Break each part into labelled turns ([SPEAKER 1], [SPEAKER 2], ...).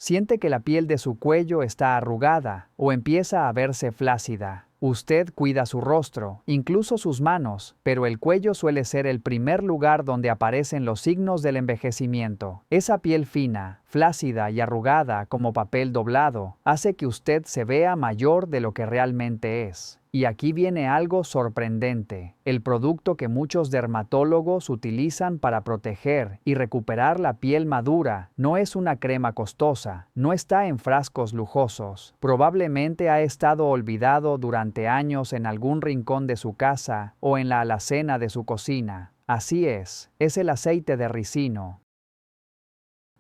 [SPEAKER 1] Siente que la piel de su cuello está arrugada o empieza a verse flácida. Usted cuida su rostro, incluso sus manos, pero el cuello suele ser el primer lugar donde aparecen los signos del envejecimiento. Esa piel fina, flácida y arrugada como papel doblado hace que usted se vea mayor de lo que realmente es. Y aquí viene algo sorprendente. El producto que muchos dermatólogos utilizan para proteger y recuperar la piel madura no es una crema costosa, no está en frascos lujosos. Probablemente ha estado olvidado durante años en algún rincón de su casa o en la alacena de su cocina. Así es el aceite de ricino.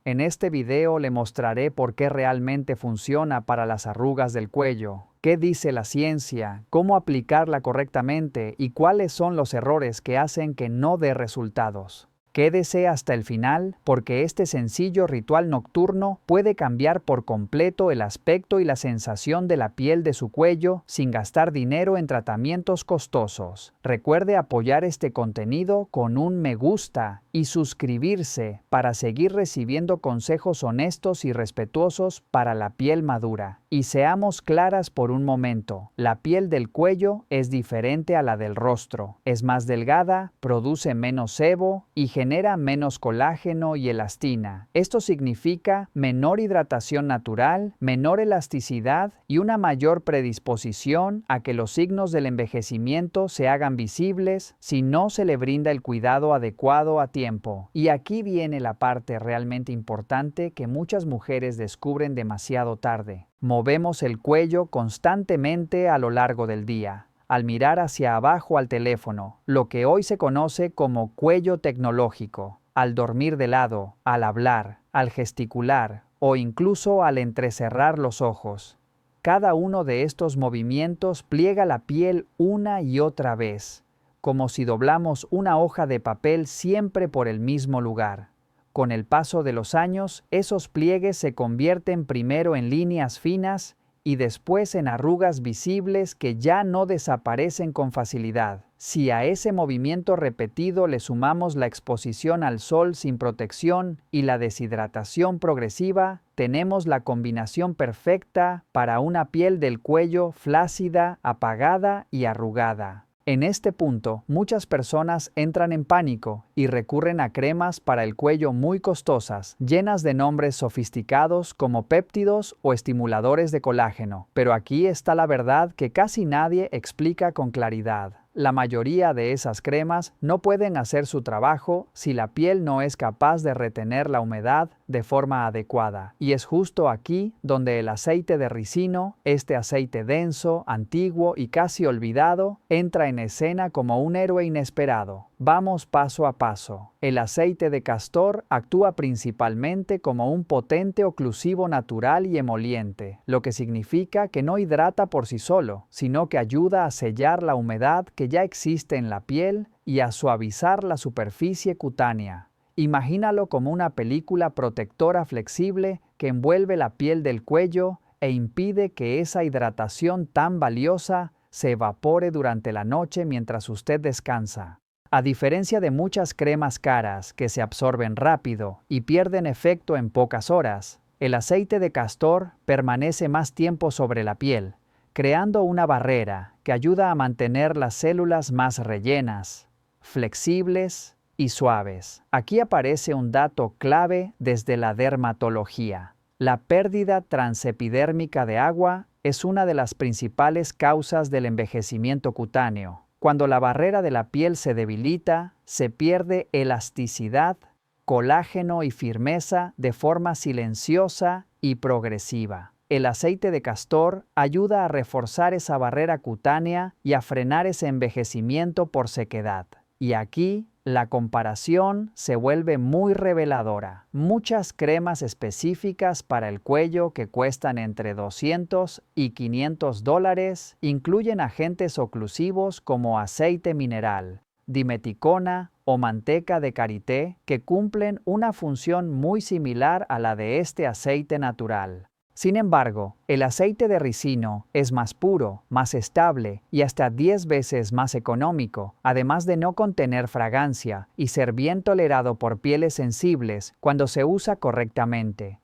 [SPEAKER 1] En este video le mostraré por qué realmente funciona para las arrugas del cuello, qué dice la ciencia, cómo aplicarla correctamente y cuáles son los errores que hacen que no dé resultados. Quédese hasta el final porque este sencillo ritual nocturno puede cambiar por completo el aspecto y la sensación de la piel de su cuello sin gastar dinero en tratamientos costosos. Recuerde apoyar este contenido con un me gusta y suscribirse para seguir recibiendo consejos honestos y respetuosos para la piel madura. Y seamos claras por un momento, la piel del cuello es diferente a la del rostro. Es más delgada, produce menos sebo y genera menos colágeno y elastina. Esto significa menor hidratación natural, menor elasticidad y una mayor predisposición a que los signos del envejecimiento se hagan visibles si no se le brinda el cuidado adecuado a tiempo. Y aquí viene la parte realmente importante que muchas mujeres descubren demasiado tarde. Movemos el cuello constantemente a lo largo del día, al mirar hacia abajo al teléfono, lo que hoy se conoce como cuello tecnológico, al dormir de lado, al hablar, al gesticular o incluso al entrecerrar los ojos. Cada uno de estos movimientos pliega la piel una y otra vez, como si doblamos una hoja de papel siempre por el mismo lugar. Con el paso de los años, esos pliegues se convierten primero en líneas finas y después en arrugas visibles que ya no desaparecen con facilidad. Si a ese movimiento repetido le sumamos la exposición al sol sin protección y la deshidratación progresiva, tenemos la combinación perfecta para una piel del cuello flácida, apagada y arrugada. En este punto, muchas personas entran en pánico y recurren a cremas para el cuello muy costosas, llenas de nombres sofisticados como péptidos o estimuladores de colágeno. Pero aquí está la verdad que casi nadie explica con claridad. La mayoría de esas cremas no pueden hacer su trabajo si la piel no es capaz de retener la humedad de forma adecuada. Y es justo aquí donde el aceite de ricino, este aceite denso, antiguo y casi olvidado, entra en escena como un héroe inesperado. Vamos paso a paso. El aceite de castor actúa principalmente como un potente oclusivo natural y emoliente, lo que significa que no hidrata por sí solo, sino que ayuda a sellar la humedad que ya existe en la piel y a suavizar la superficie cutánea. Imagínalo como una película protectora flexible que envuelve la piel del cuello e impide que esa hidratación tan valiosa se evapore durante la noche mientras usted descansa. A diferencia de muchas cremas caras que se absorben rápido y pierden efecto en pocas horas, el aceite de castor permanece más tiempo sobre la piel, creando una barrera que ayuda a mantener las células más rellenas, flexibles y suaves. Aquí aparece un dato clave desde la dermatología. La pérdida transepidérmica de agua es una de las principales causas del envejecimiento cutáneo. Cuando la barrera de la piel se debilita, se pierde elasticidad, colágeno y firmeza de forma silenciosa y progresiva. El aceite de castor ayuda a reforzar esa barrera cutánea y a frenar ese envejecimiento por sequedad. Y aquí, la comparación se vuelve muy reveladora. Muchas cremas específicas para el cuello que cuestan entre $200 y $500 incluyen agentes oclusivos como aceite mineral, dimeticona o manteca de karité que cumplen una función muy similar a la de este aceite natural. Sin embargo, el aceite de ricino es más puro, más estable y hasta 10 veces más económico, además de no contener fragancia y ser bien tolerado por pieles sensibles cuando se usa correctamente.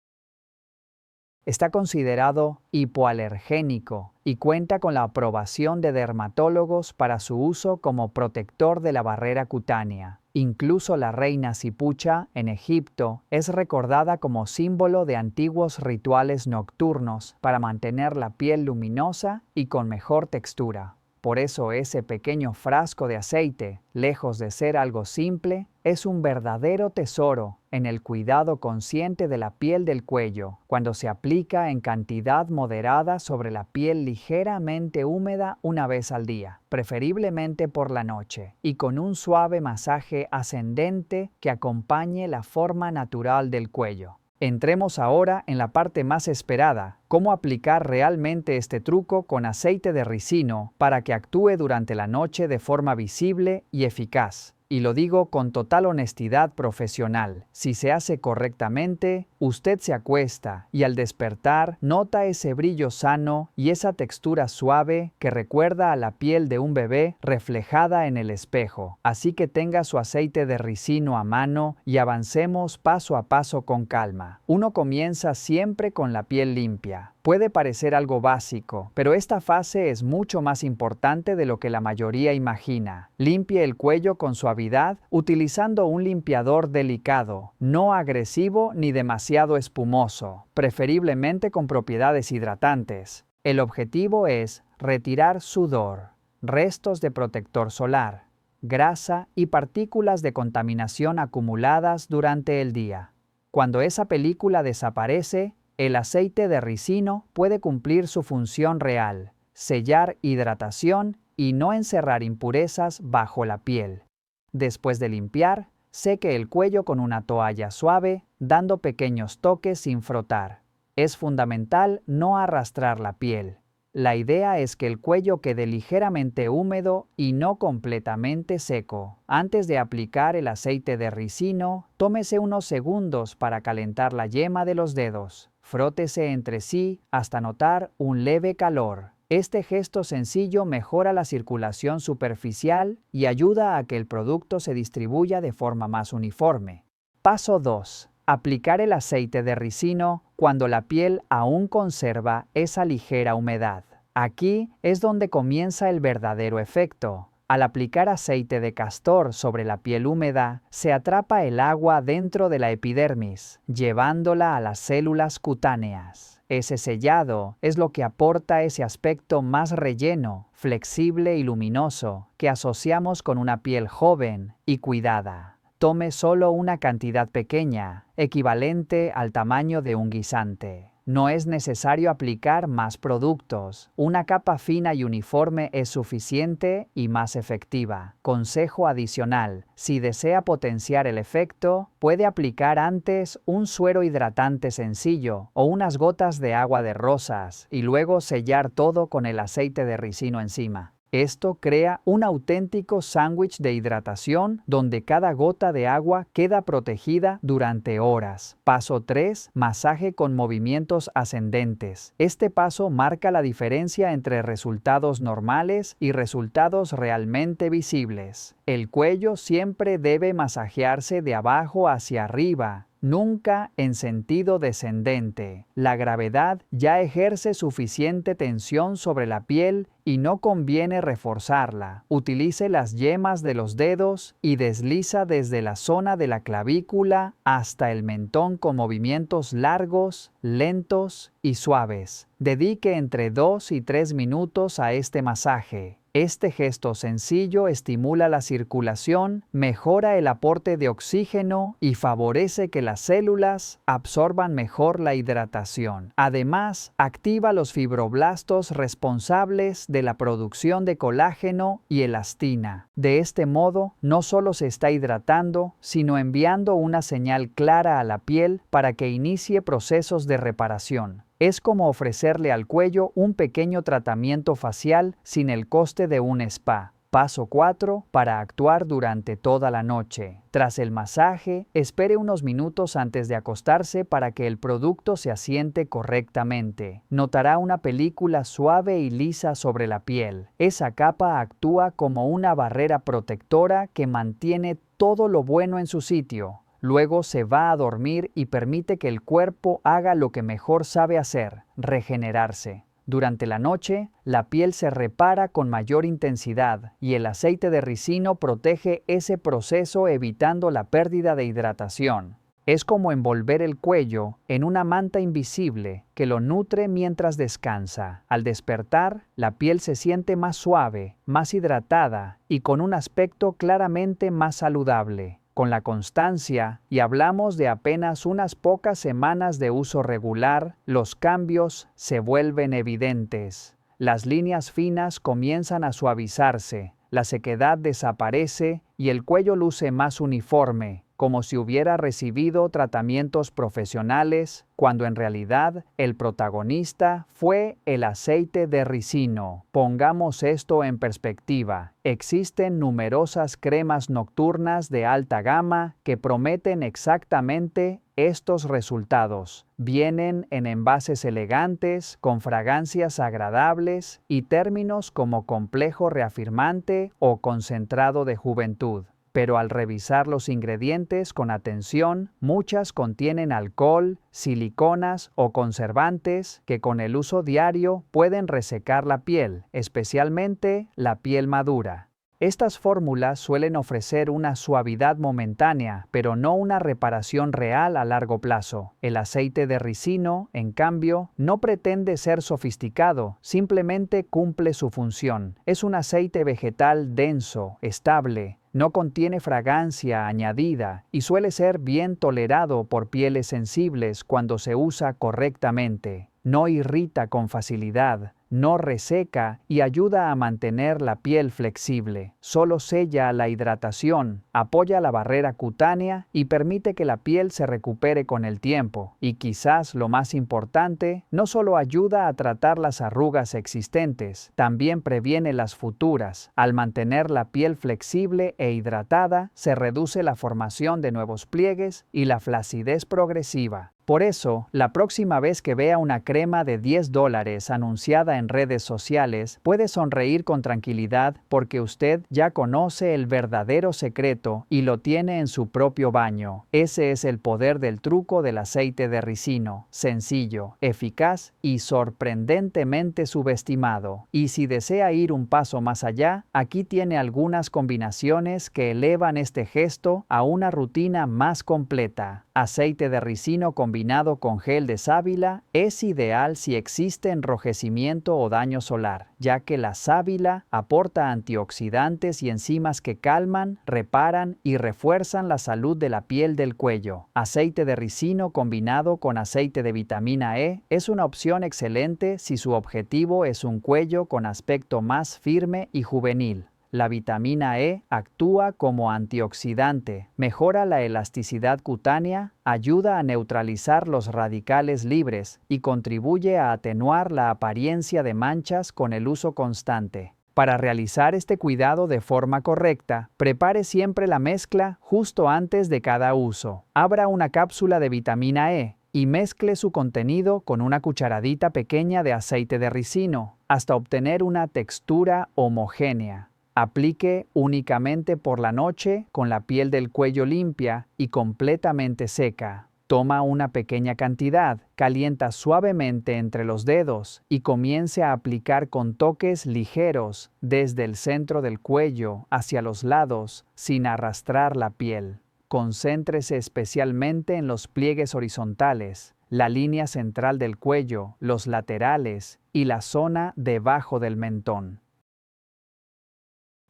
[SPEAKER 1] Está considerado hipoalergénico y cuenta con la aprobación de dermatólogos para su uso como protector de la barrera cutánea. Incluso la reina Cipucha, en Egipto, es recordada como símbolo de antiguos rituales nocturnos para mantener la piel luminosa y con mejor textura. Por eso ese pequeño frasco de aceite, lejos de ser algo simple, es un verdadero tesoro en el cuidado consciente de la piel del cuello, cuando se aplica en cantidad moderada sobre la piel ligeramente húmeda una vez al día, preferiblemente por la noche, y con un suave masaje ascendente que acompañe la forma natural del cuello. Entremos ahora en la parte más esperada, cómo aplicar realmente este truco con aceite de ricino para que actúe durante la noche de forma visible y eficaz. Y lo digo con total honestidad profesional. Si se hace correctamente, usted se acuesta y al despertar nota ese brillo sano y esa textura suave que recuerda a la piel de un bebé reflejada en el espejo. Así que tenga su aceite de ricino a mano y avancemos paso a paso con calma. Uno comienza siempre con la piel limpia. Puede parecer algo básico, pero esta fase es mucho más importante de lo que la mayoría imagina. Limpie el cuello con suavidad utilizando un limpiador delicado, no agresivo ni demasiado espumoso, preferiblemente con propiedades hidratantes. El objetivo es retirar sudor, restos de protector solar, grasa y partículas de contaminación acumuladas durante el día. Cuando esa película desaparece, el aceite de ricino puede cumplir su función real, sellar hidratación y no encerrar impurezas bajo la piel. Después de limpiar, seque el cuello con una toalla suave, dando pequeños toques sin frotar. Es fundamental no arrastrar la piel. La idea es que el cuello quede ligeramente húmedo y no completamente seco. Antes de aplicar el aceite de ricino, tómese unos segundos para calentar la yema de los dedos. Frótese entre sí hasta notar un leve calor. Este gesto sencillo mejora la circulación superficial y ayuda a que el producto se distribuya de forma más uniforme. Paso 2. Aplicar el aceite de ricino cuando la piel aún conserva esa ligera humedad. Aquí es donde comienza el verdadero efecto. Al aplicar aceite de castor sobre la piel húmeda, se atrapa el agua dentro de la epidermis, llevándola a las células cutáneas. Ese sellado es lo que aporta ese aspecto más relleno, flexible y luminoso que asociamos con una piel joven y cuidada. Tome solo una cantidad pequeña, equivalente al tamaño de un guisante. No es necesario aplicar más productos. Una capa fina y uniforme es suficiente y más efectiva. Consejo adicional: si desea potenciar el efecto, puede aplicar antes un suero hidratante sencillo o unas gotas de agua de rosas y luego sellar todo con el aceite de ricino encima. Esto crea un auténtico sándwich de hidratación donde cada gota de agua queda protegida durante horas. Paso 3. Masaje con movimientos ascendentes. Este paso marca la diferencia entre resultados normales y resultados realmente visibles. El cuello siempre debe masajearse de abajo hacia arriba, nunca en sentido descendente. La gravedad ya ejerce suficiente tensión sobre la piel y no conviene reforzarla. Utilice las yemas de los dedos y desliza desde la zona de la clavícula hasta el mentón con movimientos largos, lentos y suaves. Dedique entre 2 y 3 minutos a este masaje. Este gesto sencillo estimula la circulación, mejora el aporte de oxígeno y favorece que las células absorban mejor la hidratación. Además, activa los fibroblastos responsables de la producción de colágeno y elastina. De este modo, no solo se está hidratando, sino enviando una señal clara a la piel para que inicie procesos de reparación. Es como ofrecerle al cuello un pequeño tratamiento facial sin el coste de un spa. Paso 4. Para actuar durante toda la noche. Tras el masaje, espere unos minutos antes de acostarse para que el producto se asiente correctamente. Notará una película suave y lisa sobre la piel. Esa capa actúa como una barrera protectora que mantiene todo lo bueno en su sitio. Luego se va a dormir y permite que el cuerpo haga lo que mejor sabe hacer, regenerarse. Durante la noche, la piel se repara con mayor intensidad y el aceite de ricino protege ese proceso evitando la pérdida de hidratación. Es como envolver el cuello en una manta invisible que lo nutre mientras descansa. Al despertar, la piel se siente más suave, más hidratada y con un aspecto claramente más saludable. Con la constancia, y hablamos de apenas unas pocas semanas de uso regular, los cambios se vuelven evidentes. Las líneas finas comienzan a suavizarse, la sequedad desaparece y el cuello luce más uniforme, como si hubiera recibido tratamientos profesionales, cuando en realidad el protagonista fue el aceite de ricino. Pongamos esto en perspectiva. Existen numerosas cremas nocturnas de alta gama que prometen exactamente estos resultados. Vienen en envases elegantes, con fragancias agradables y términos como complejo reafirmante o concentrado de juventud. Pero al revisar los ingredientes con atención, muchas contienen alcohol, siliconas o conservantes que con el uso diario pueden resecar la piel, especialmente la piel madura. Estas fórmulas suelen ofrecer una suavidad momentánea, pero no una reparación real a largo plazo. El aceite de ricino, en cambio, no pretende ser sofisticado, simplemente cumple su función. Es un aceite vegetal denso, estable, no contiene fragancia añadida y suele ser bien tolerado por pieles sensibles cuando se usa correctamente. No irrita con facilidad, no reseca y ayuda a mantener la piel flexible. Solo sella la hidratación, apoya la barrera cutánea y permite que la piel se recupere con el tiempo. Y quizás lo más importante, no solo ayuda a tratar las arrugas existentes, también previene las futuras. Al mantener la piel flexible e hidratada, se reduce la formación de nuevos pliegues y la flacidez progresiva. Por eso, la próxima vez que vea una crema de $10 anunciada en redes sociales, puede sonreír con tranquilidad porque usted ya conoce el verdadero secreto y lo tiene en su propio baño. Ese es el poder del truco del aceite de ricino, sencillo, eficaz y sorprendentemente subestimado. Y si desea ir un paso más allá, aquí tiene algunas combinaciones que elevan este gesto a una rutina más completa. Aceite de ricino combinado con gel de sábila es ideal si existe enrojecimiento o daño solar, ya que la sábila aporta antioxidantes y enzimas que calman, reparan y refuerzan la salud de la piel del cuello. Aceite de ricino combinado con aceite de vitamina E es una opción excelente si su objetivo es un cuello con aspecto más firme y juvenil. La vitamina E actúa como antioxidante, mejora la elasticidad cutánea, ayuda a neutralizar los radicales libres y contribuye a atenuar la apariencia de manchas con el uso constante. Para realizar este cuidado de forma correcta, prepare siempre la mezcla justo antes de cada uso. Abra una cápsula de vitamina E y mezcle su contenido con una cucharadita pequeña de aceite de ricino hasta obtener una textura homogénea. Aplique únicamente por la noche con la piel del cuello limpia y completamente seca. Toma una pequeña cantidad, calienta suavemente entre los dedos y comience a aplicar con toques ligeros desde el centro del cuello hacia los lados sin arrastrar la piel. Concéntrese especialmente en los pliegues horizontales, la línea central del cuello, los laterales y la zona debajo del mentón.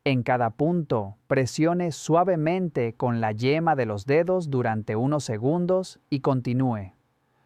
[SPEAKER 1] En cada punto, presione suavemente con la yema de los dedos durante unos segundos y continúe.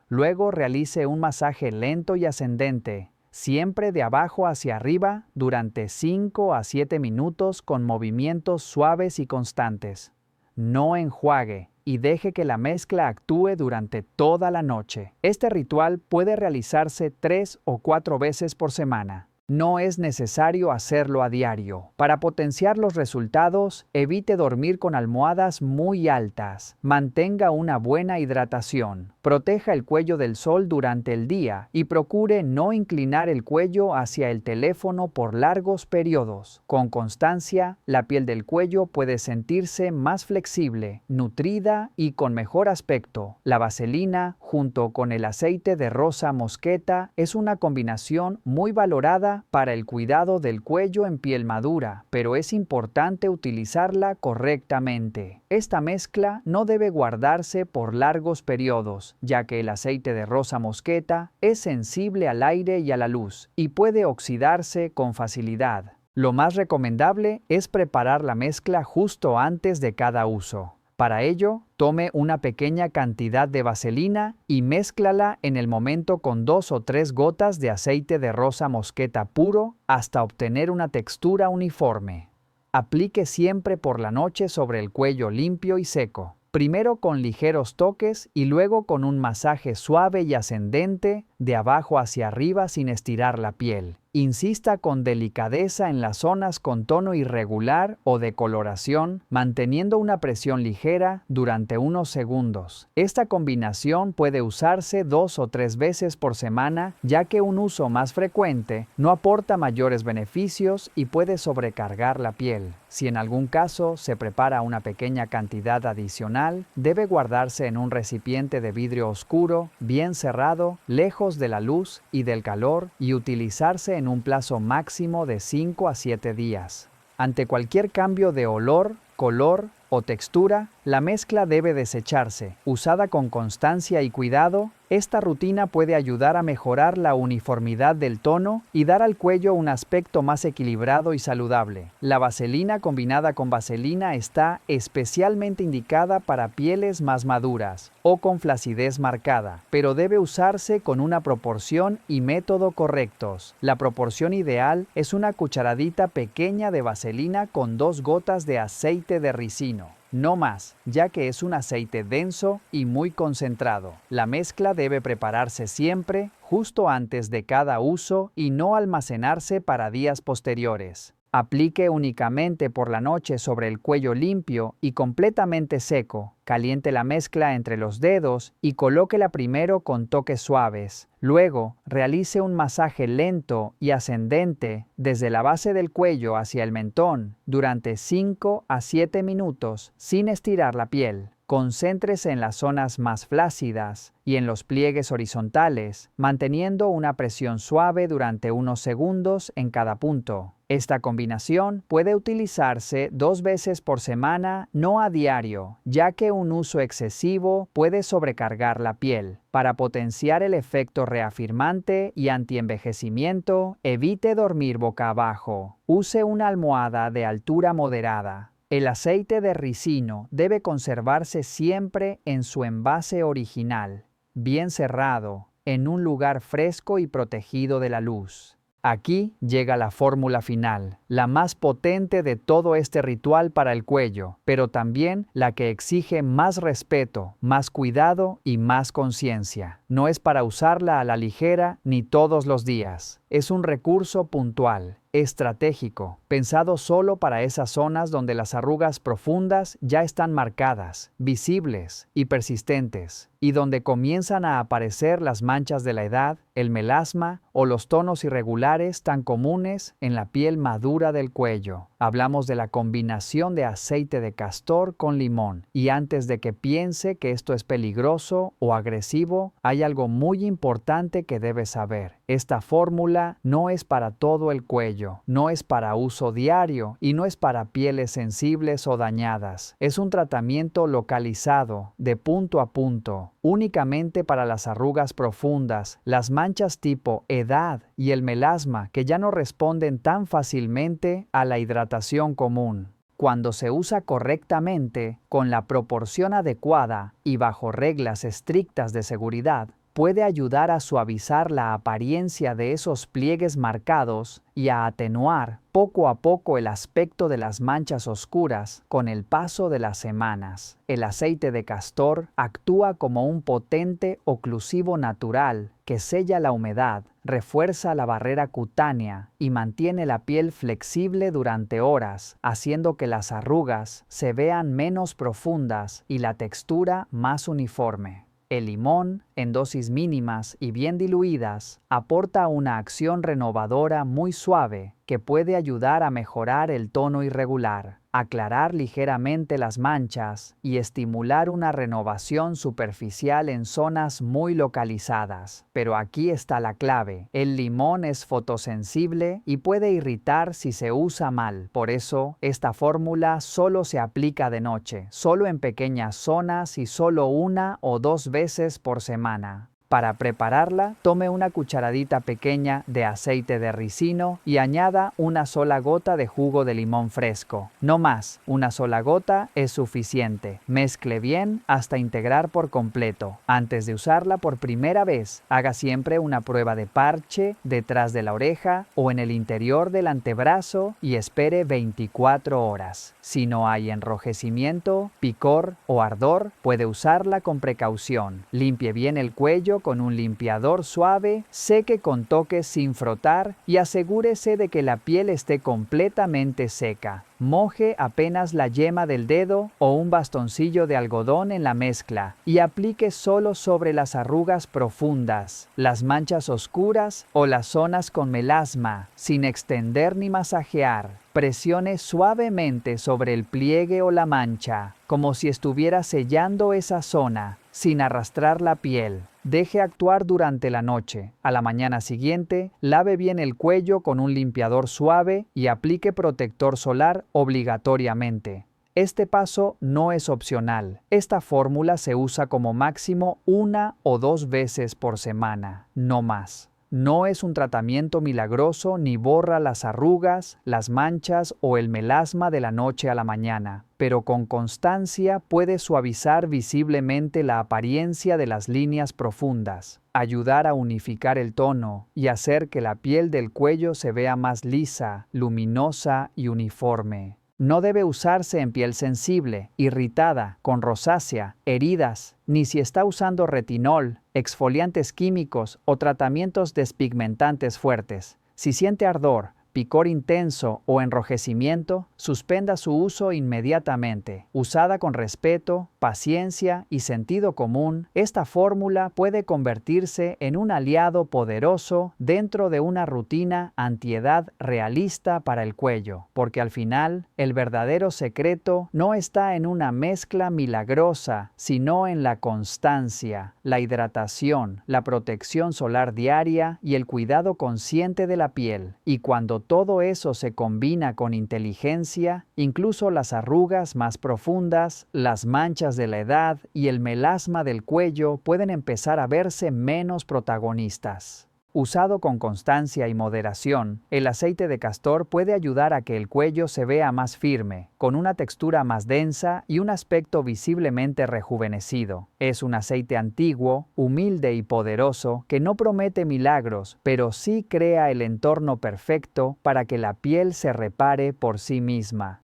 [SPEAKER 1] Luego realice un masaje lento y ascendente, siempre de abajo hacia arriba, durante 5 a 7 minutos con movimientos suaves y constantes. No enjuague y deje que la mezcla actúe durante toda la noche. Este ritual puede realizarse 3 o 4 veces por semana. No es necesario hacerlo a diario. Para potenciar los resultados, evite dormir con almohadas muy altas. Mantenga una buena hidratación. Proteja el cuello del sol durante el día y procure no inclinar el cuello hacia el teléfono por largos periodos. Con constancia, la piel del cuello puede sentirse más flexible, nutrida y con mejor aspecto. La vaselina, junto con el aceite de rosa mosqueta, es una combinación muy valorada para el cuidado del cuello en piel madura, pero es importante utilizarla correctamente. Esta mezcla no debe guardarse por largos periodos, ya que el aceite de rosa mosqueta es sensible al aire y a la luz, y puede oxidarse con facilidad. Lo más recomendable es preparar la mezcla justo antes de cada uso. Para ello, tome una pequeña cantidad de vaselina y mézclala en el momento con 2 o 3 gotas de aceite de rosa mosqueta puro hasta obtener una textura uniforme. Aplique siempre por la noche sobre el cuello limpio y seco. Primero con ligeros toques y luego con un masaje suave y ascendente de abajo hacia arriba sin estirar la piel. Insista con delicadeza en las zonas con tono irregular o de coloración, manteniendo una presión ligera durante unos segundos. Esta combinación puede usarse 2 o 3 veces por semana, ya que un uso más frecuente no aporta mayores beneficios y puede sobrecargar la piel. Si en algún caso se prepara una pequeña cantidad adicional, debe guardarse en un recipiente de vidrio oscuro, bien cerrado, lejos de la luz y del calor, y utilizarse en un plazo máximo de 5 a 7 días. Ante cualquier cambio de olor, color o textura, la mezcla debe desecharse. Usada con constancia y cuidado, esta rutina puede ayudar a mejorar la uniformidad del tono y dar al cuello un aspecto más equilibrado y saludable. La vaselina combinada con vaselina está especialmente indicada para pieles más maduras o con flacidez marcada, pero debe usarse con una proporción y método correctos. La proporción ideal es una cucharadita pequeña de vaselina con 2 gotas de aceite de ricino. No más, ya que es un aceite denso y muy concentrado. La mezcla debe prepararse siempre, justo antes de cada uso y no almacenarse para días posteriores. Aplique únicamente por la noche sobre el cuello limpio y completamente seco. Caliente la mezcla entre los dedos y colóquela primero con toques suaves. Luego, realice un masaje lento y ascendente desde la base del cuello hacia el mentón durante 5 a 7 minutos sin estirar la piel. Concéntrese en las zonas más flácidas y en los pliegues horizontales, manteniendo una presión suave durante unos segundos en cada punto. Esta combinación puede utilizarse 2 veces por semana, no a diario, ya que un uso excesivo puede sobrecargar la piel. Para potenciar el efecto reafirmante y antienvejecimiento, evite dormir boca abajo. Use una almohada de altura moderada. El aceite de ricino debe conservarse siempre en su envase original, bien cerrado, en un lugar fresco y protegido de la luz. Aquí llega la fórmula final, la más potente de todo este ritual para el cuello, pero también la que exige más respeto, más cuidado y más conciencia. No es para usarla a la ligera ni todos los días. Es un recurso puntual, estratégico, pensado solo para esas zonas donde las arrugas profundas ya están marcadas, visibles y persistentes, y donde comienzan a aparecer las manchas de la edad, el melasma o los tonos irregulares tan comunes en la piel madura del cuello. Hablamos de la combinación de aceite de castor con limón, y antes de que piense que esto es peligroso o agresivo, hay algo muy importante que debe saber. Esta fórmula no es para todo el cuello, no es para uso diario y no es para pieles sensibles o dañadas. Es un tratamiento localizado, de punto a punto, únicamente para las arrugas profundas, las manchas tipo edad y el melasma que ya no responden tan fácilmente a la hidratación común. Cuando se usa correctamente, con la proporción adecuada y bajo reglas estrictas de seguridad, puede ayudar a suavizar la apariencia de esos pliegues marcados y a atenuar poco a poco el aspecto de las manchas oscuras con el paso de las semanas. El aceite de castor actúa como un potente oclusivo natural que sella la humedad, refuerza la barrera cutánea y mantiene la piel flexible durante horas, haciendo que las arrugas se vean menos profundas y la textura más uniforme. El limón, en dosis mínimas y bien diluidas, aporta una acción renovadora muy suave que puede ayudar a mejorar el tono irregular, aclarar ligeramente las manchas y estimular una renovación superficial en zonas muy localizadas. Pero aquí está la clave: el limón es fotosensible y puede irritar si se usa mal. Por eso, esta fórmula solo se aplica de noche, solo en pequeñas zonas y solo 1 o 2 veces por semana. Para prepararla, tome una cucharadita pequeña de aceite de ricino y añada una sola gota de jugo de limón fresco. No más, una sola gota es suficiente. Mezcle bien hasta integrar por completo. Antes de usarla por primera vez, haga siempre una prueba de parche detrás de la oreja o en el interior del antebrazo y espere 24 horas. Si no hay enrojecimiento, picor o ardor, puede usarla con precaución. Limpie bien el cuello con un limpiador suave, seque con toques sin frotar y asegúrese de que la piel esté completamente seca. Moje apenas la yema del dedo o un bastoncillo de algodón en la mezcla y aplique solo sobre las arrugas profundas, las manchas oscuras o las zonas con melasma, sin extender ni masajear. Presione suavemente sobre el pliegue o la mancha, como si estuviera sellando esa zona, sin arrastrar la piel. Deje actuar durante la noche. A la mañana siguiente, lave bien el cuello con un limpiador suave y aplique protector solar obligatoriamente. Este paso no es opcional. Esta fórmula se usa como máximo 1 o 2 veces por semana, no más. No es un tratamiento milagroso ni borra las arrugas, las manchas o el melasma de la noche a la mañana, pero con constancia puede suavizar visiblemente la apariencia de las líneas profundas, ayudar a unificar el tono y hacer que la piel del cuello se vea más lisa, luminosa y uniforme. No debe usarse en piel sensible, irritada, con rosácea, heridas, ni si está usando retinol, exfoliantes químicos o tratamientos despigmentantes fuertes. Si siente ardor, picor intenso o enrojecimiento, suspenda su uso inmediatamente. Usada con respeto, paciencia y sentido común, esta fórmula puede convertirse en un aliado poderoso dentro de una rutina antiedad realista para el cuello, porque al final, el verdadero secreto no está en una mezcla milagrosa, sino en la constancia, la hidratación, la protección solar diaria y el cuidado consciente de la piel. Y cuando todo eso se combina con inteligencia, incluso las arrugas más profundas, las manchas de la edad y el melasma del cuello pueden empezar a verse menos protagonistas. Usado con constancia y moderación, el aceite de castor puede ayudar a que el cuello se vea más firme, con una textura más densa y un aspecto visiblemente rejuvenecido. Es un aceite antiguo, humilde y poderoso que no promete milagros, pero sí crea el entorno perfecto para que la piel se repare por sí misma.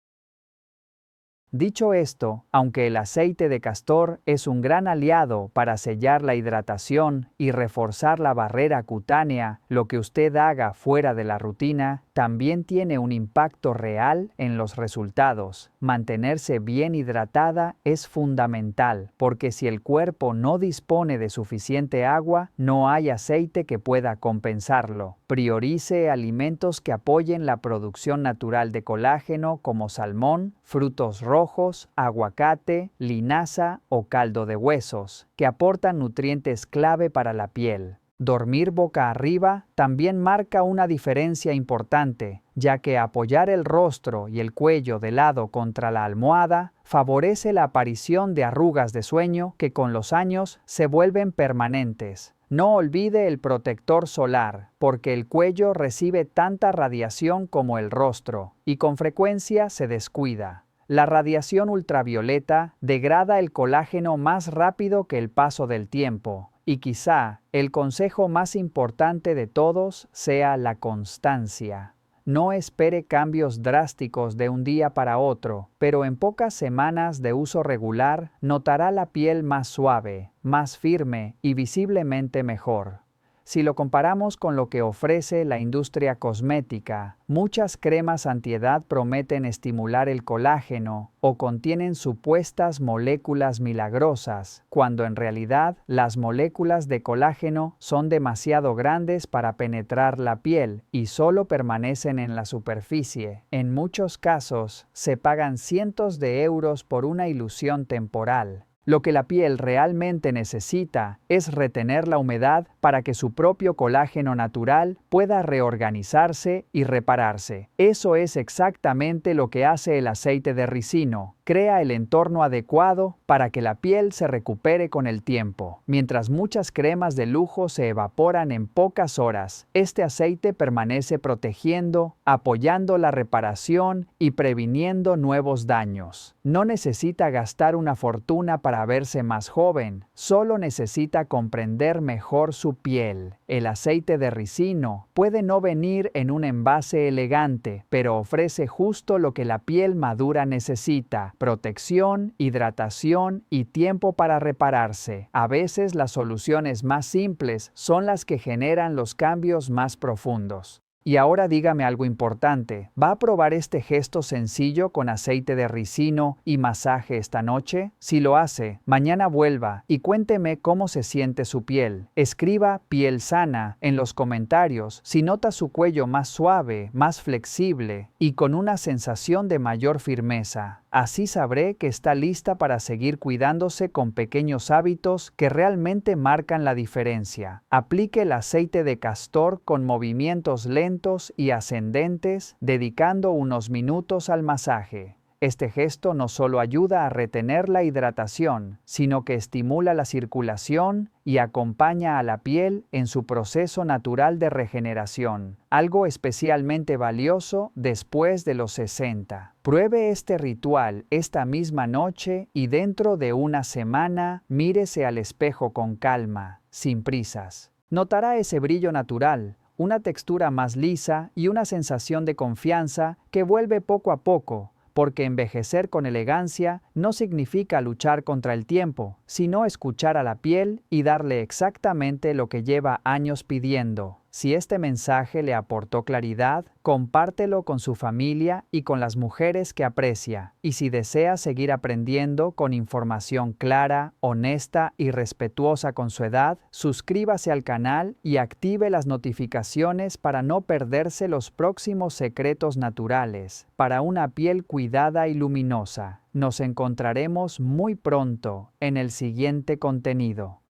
[SPEAKER 1] Dicho esto, aunque el aceite de castor es un gran aliado para sellar la hidratación y reforzar la barrera cutánea, lo que usted haga fuera de la rutina también tiene un impacto real en los resultados. Mantenerse bien hidratada es fundamental, porque si el cuerpo no dispone de suficiente agua, no hay aceite que pueda compensarlo. Priorice alimentos que apoyen la producción natural de colágeno como salmón, frutos rojos, aguacate, linaza o caldo de huesos, que aportan nutrientes clave para la piel. Dormir boca arriba también marca una diferencia importante, ya que apoyar el rostro y el cuello de lado contra la almohada favorece la aparición de arrugas de sueño que con los años se vuelven permanentes. No olvide el protector solar, porque el cuello recibe tanta radiación como el rostro, y con frecuencia se descuida. La radiación ultravioleta degrada el colágeno más rápido que el paso del tiempo, Y quizá el consejo más importante de todos sea la constancia. No espere cambios drásticos de un día para otro, pero en pocas semanas de uso regular notará la piel más suave, más firme y visiblemente mejor. Si lo comparamos con lo que ofrece la industria cosmética, muchas cremas antiedad prometen estimular el colágeno o contienen supuestas moléculas milagrosas, cuando en realidad las moléculas de colágeno son demasiado grandes para penetrar la piel y solo permanecen en la superficie. En muchos casos, se pagan cientos de euros por una ilusión temporal. Lo que la piel realmente necesita es retener la humedad para que su propio colágeno natural pueda reorganizarse y repararse. Eso es exactamente lo que hace el aceite de ricino. Crea el entorno adecuado para que la piel se recupere con el tiempo. Mientras muchas cremas de lujo se evaporan en pocas horas, este aceite permanece protegiendo, apoyando la reparación y previniendo nuevos daños. No necesita gastar una fortuna para verse más joven, solo necesita comprender mejor su piel. El aceite de ricino puede no venir en un envase elegante, pero ofrece justo lo que la piel madura necesita: protección, hidratación y tiempo para repararse. A veces las soluciones más simples son las que generan los cambios más profundos. Y ahora dígame algo importante. ¿Va a probar este gesto sencillo con aceite de ricino y masaje esta noche? Si lo hace, mañana vuelva y cuénteme cómo se siente su piel. Escriba "piel sana" en los comentarios si nota su cuello más suave, más flexible y con una sensación de mayor firmeza. Así sabré que está lista para seguir cuidándose con pequeños hábitos que realmente marcan la diferencia. Aplique el aceite de castor con movimientos lentos y ascendentes, dedicando unos minutos al masaje. Este gesto no solo ayuda a retener la hidratación, sino que estimula la circulación y acompaña a la piel en su proceso natural de regeneración, algo especialmente valioso después de los 60. Pruebe este ritual esta misma noche y dentro de una semana mírese al espejo con calma, sin prisas. Notará ese brillo natural, una textura más lisa y una sensación de confianza que vuelve poco a poco, porque envejecer con elegancia no significa luchar contra el tiempo, sino escuchar a la piel y darle exactamente lo que lleva años pidiendo. Si este mensaje le aportó claridad, compártelo con su familia y con las mujeres que aprecia. Y si desea seguir aprendiendo con información clara, honesta y respetuosa con su edad, suscríbase al canal y active las notificaciones para no perderse los próximos secretos naturales para una piel cuidada y luminosa. Nos encontraremos muy pronto en el siguiente contenido.